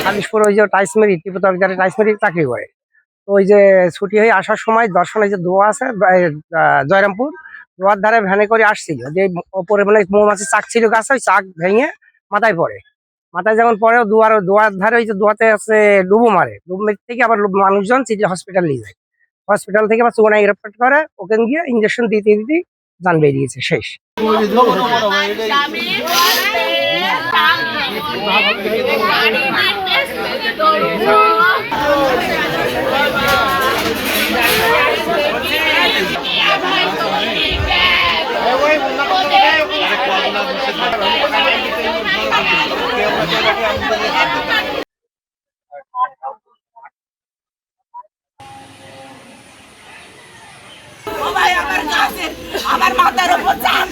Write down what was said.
খালিশপুর ওই যে টাইসমেরি ত্রিপুরা টাইসমেরি চাকরি করে। তো ওই যে ছুটি হয়ে আসার সময় দর্শনে যে দোয়া আছে জয়রামপুর দোয়ার ধারে ভ্যানে করে আসছিল, যে ওপরে মানে মৌমাছি চাক ছিল গাছে, ওই চাক ভেঙে মাথায় পড়ে। মাথায় যেমন পরে দোয়ার ধারে ওই যে দোয়াতে আছে ডুবু মারে, ডুবু থেকে আবার মানুষজন সিটি হসপিটাল নিয়ে যায়। হসপিটাল থেকে আবার চুনায় রেফার করে, ওখানে গিয়ে ইঞ্জেকশন দিতে দিতে জান বেরিয়েছে শেষ। আমার মাথার উপর চাপ